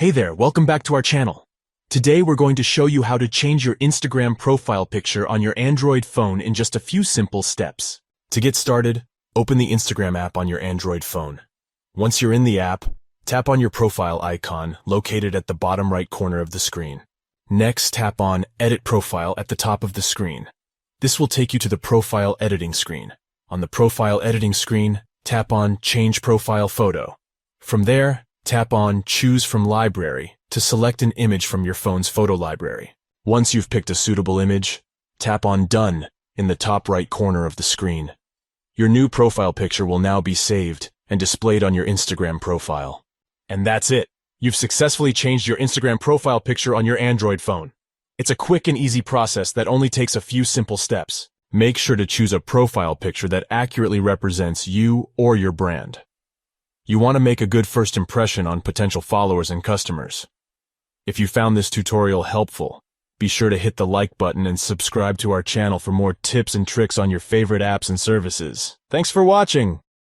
Hey there, welcome back to our channel. Today we're going to show you how to change your Instagram profile picture on your Android phone in just a few simple steps. To get started, open the Instagram app on your Android phone. Once you're in the app, tap on your profile icon located at the bottom right corner of the screen. Next, tap on Edit Profile at the top of the screen. This will take you to the Profile Editing screen. On the Profile Editing screen, tap on Change Profile Photo. From there, tap on Choose from Library to select an image from your phone's photo library. Once you've picked a suitable image, tap on Done in the top right corner of the screen. Your new profile picture will now be saved and displayed on your Instagram profile. And that's it. You've successfully changed your Instagram profile picture on your Android phone. It's a quick and easy process that only takes a few simple steps. Make sure to choose a profile picture that accurately represents you or your brand. You want to make a good first impression on potential followers and customers. If you found this tutorial helpful, be sure to hit the like button and subscribe to our channel for more tips and tricks on your favorite apps and services. Thanks for watching!